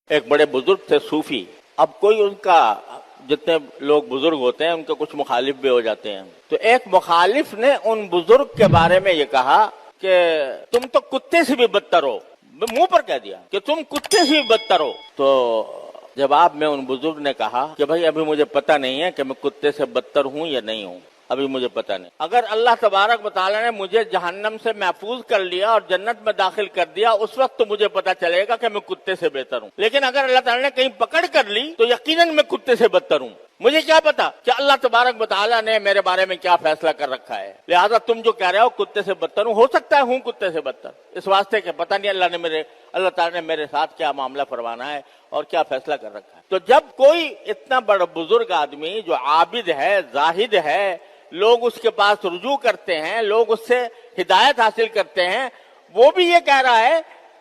ایک بڑے بزرگ تھے صوفی. اب کوئی ان کا جتنے لوگ بزرگ ہوتے ہیں ان کے کچھ مخالف بھی ہو جاتے ہیں. تو ایک مخالف نے ان بزرگ کے بارے میں یہ کہا کہ تم تو کتے سے بھی بدتر ہو. منہ پر کہہ دیا کہ تم کتے سے بھی بدتر ہو. تو جواب میں ان بزرگ نے کہا کہ بھائی ابھی مجھے پتہ نہیں ہے کہ میں کتے سے بدتر ہوں یا نہیں ہوں. ابھی مجھے پتہ نہیں. اگر اللہ تبارک و تعالیٰ نے مجھے جہنم سے محفوظ کر لیا اور جنت میں داخل کر دیا اس وقت تو مجھے پتہ چلے گا کہ میں کتے سے بہتر ہوں. لیکن اگر اللہ تعالیٰ نے کہیں پکڑ کر لی تو یقیناً میں کتے سے بدتر ہوں. مجھے کیا پتا کہ اللہ تبارک و تعالیٰ نے میرے بارے میں کیا فیصلہ کر رکھا ہے. لہذا تم جو کہہ رہے ہو کتے سے بدتر ہوں، ہو سکتا ہے ہوں کتے سے بدتر، اس واسطے کہ پتہ نہیں اللہ تعالیٰ نے میرے ساتھ کیا معاملہ فرمانا ہے اور کیا فیصلہ کر رکھا ہے. تو جب کوئی اتنا بڑا بزرگ آدمی جو عابد ہے، زاہد ہے، لوگ اس کے پاس رجوع کرتے ہیں، لوگ اس سے ہدایت حاصل کرتے ہیں، وہ بھی یہ کہہ رہا ہے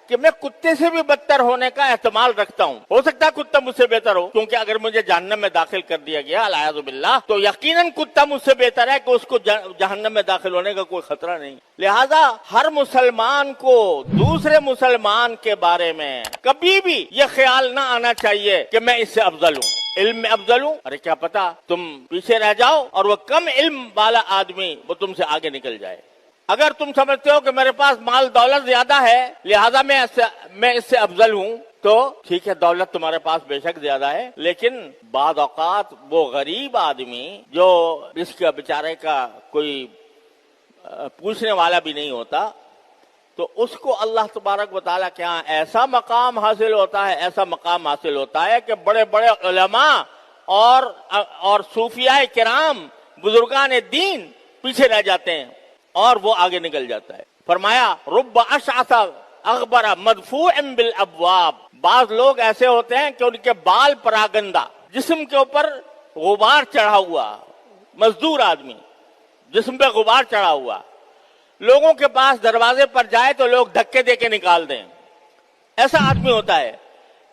کہ میں کتے سے بھی بدتر ہونے کا احتمال رکھتا ہوں. ہو سکتا ہے کتا مجھ سے بہتر ہو، کیونکہ اگر مجھے جہنم میں داخل کر دیا گیا العیاذ باللہ تو یقیناً کتا مجھ سے بہتر ہے کہ اس کو جہنم میں داخل ہونے کا کوئی خطرہ نہیں. لہذا ہر مسلمان کو دوسرے مسلمان کے بارے میں کبھی بھی یہ خیال نہ آنا چاہیے کہ میں اس سے افضل ہوں، علم میں افضل ہوں. ارے کیا پتا تم پیچھے رہ جاؤ اور وہ کم علم والا آدمی وہ تم سے آگے نکل جائے. اگر تم سمجھتے ہو کہ میرے پاس مال دولت زیادہ ہے لہذا میں اس سے افضل ہوں تو ٹھیک ہے، دولت تمہارے پاس بے شک زیادہ ہے، لیکن بعض اوقات وہ غریب آدمی جو جس کا بیچارے کا کوئی پوچھنے والا بھی نہیں ہوتا تو اس کو اللہ تبارک و تعالیٰ کے ہاں ایسا مقام حاصل ہوتا ہے کہ بڑے بڑے علماء اور صوفیاء کرام بزرگان دین پیچھے رہ جاتے ہیں اور وہ آگے نکل جاتا ہے. فرمایا رب اشعث اغبر مدفوع بالابواب. بعض لوگ ایسے ہوتے ہیں کہ ان کے بال پراگندہ، جسم کے اوپر غبار چڑھا ہوا، مزدور آدمی جسم پہ غبار چڑھا ہوا، لوگوں کے پاس دروازے پر جائے تو لوگ دھکے دے کے نکال دیں، ایسا آدمی ہوتا ہے.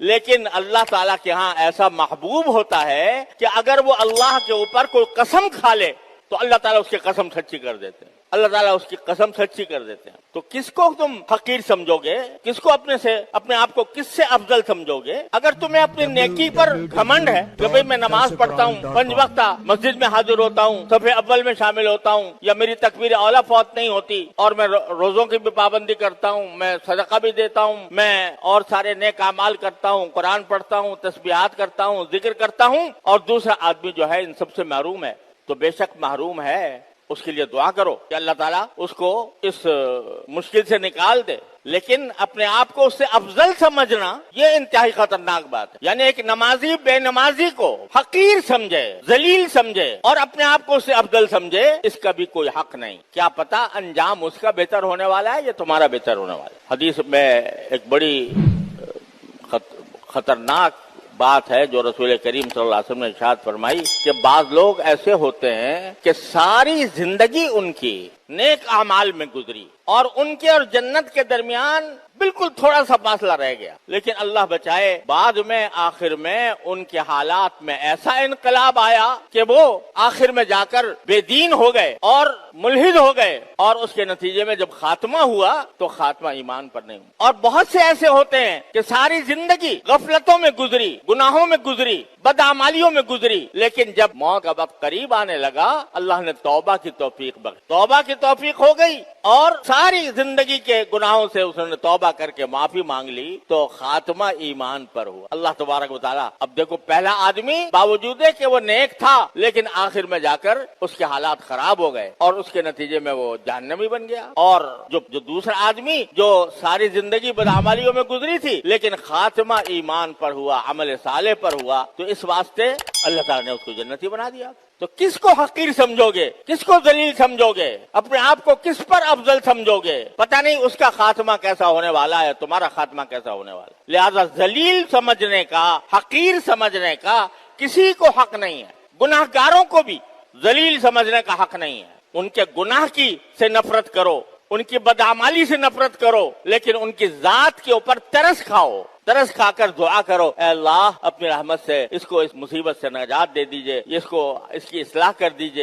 لیکن اللہ تعالیٰ کے ہاں ایسا محبوب ہوتا ہے کہ اگر وہ اللہ کے اوپر کوئی قسم کھا لے تو اللہ تعالیٰ اس کی قسم سچی کر دیتے ہیں. اللہ تعالیٰ اس کی قسم سچی کر دیتے ہیں. تو کس کو تم حقیر سمجھو گے؟ کس کو اپنے آپ کو کس سے افضل سمجھو گے؟ اگر تمہیں اپنی نیکی پر گھمنڈ ہے کہ بھئی میں نماز پڑھتا ہوں، 5 وقت مسجد میں حاضر ہوتا ہوں، صف اول میں شامل ہوتا ہوں، یا میری تکبیر اولیٰ فوت نہیں ہوتی، اور میں روزوں کی بھی پابندی کرتا ہوں، میں صدقہ بھی دیتا ہوں، میں اور سارے نیک اعمال کرتا ہوں، قرآن پڑھتا ہوں، تسبیحات کرتا ہوں، ذکر کرتا ہوں، اور دوسرا آدمی جو ہے ان سب سے محروم ہے، تو بے شک محروم ہے. اس کے لیے دعا کرو کہ اللہ تعالیٰ اس کو اس مشکل سے نکال دے. لیکن اپنے آپ کو اس سے افضل سمجھنا یہ انتہائی خطرناک بات ہے. یعنی ایک نمازی بے نمازی کو حقیر سمجھے، ذلیل سمجھے اور اپنے آپ کو اس سے افضل سمجھے، اس کا بھی کوئی حق نہیں. کیا پتا انجام اس کا بہتر ہونے والا ہے یا تمہارا بہتر ہونے والا ہے. حدیث میں ایک بڑی خطرناک بات ہے جو رسول کریم صلی اللہ علیہ وسلم نے ارشاد فرمائی کہ بعض لوگ ایسے ہوتے ہیں کہ ساری زندگی ان کی نیک اعمال میں گزری اور ان کے اور جنت کے درمیان بالکل تھوڑا سا فاصلہ رہ گیا، لیکن اللہ بچائے بعد میں آخر میں ان کے حالات میں ایسا انقلاب آیا کہ وہ آخر میں جا کر بے دین ہو گئے اور ملحد ہو گئے، اور اس کے نتیجے میں جب خاتمہ ہوا تو خاتمہ ایمان پر نہیں. اور بہت سے ایسے ہوتے ہیں کہ ساری زندگی غفلتوں میں گزری، گناہوں میں گزری، بدعمالیوں میں گزری، لیکن جب موت کا وقت قریب آنے لگا اللہ نے توبہ کی توفیق بخشی، توبہ کی توفیق ہو گئی اور ساری زندگی کے گناہوں سے اس نے توبہ کر کے معافی مانگ لی تو خاتمہ ایمان پر ہوا. اللہ تبارک و تعالیٰ اب دیکھو پہلا آدمی باوجود ہے کہ وہ نیک تھا لیکن آخر میں جا کر اس کے حالات خراب ہو گئے اور اس کے نتیجے میں وہ جہنمی بن گیا. اور جو دوسرا آدمی جو ساری زندگی بدعمالیوں میں گزری تھی لیکن خاتمہ ایمان پر ہوا، عمل صالح پر ہوا، تو اس واسطے اللہ تعالیٰ نے اس کو جنتی بنا دیا. تو کس کو حقیر سمجھو گے، کس کو ذلیل سمجھو گے، اپنے آپ کو کس پر افضل سمجھو گے؟ پتہ نہیں اس کا خاتمہ کیسا ہونے والا ہے، تمہارا خاتمہ کیسا ہونے والا ہے. لہذا ذلیل سمجھنے کا، حقیر سمجھنے کا کسی کو حق نہیں ہے. گناہ گاروں کو بھی ذلیل سمجھنے کا حق نہیں ہے. ان کے گناہ سے نفرت کرو، ان کی بدعمالی سے نفرت کرو، لیکن ان کی ذات کے اوپر ترس کھاؤ، ترس کھا کر دعا کرو، اے اللہ اپنی رحمت سے اس کو اس مصیبت سے نجات دے دیجئے، اس کی اصلاح کر دیجئے.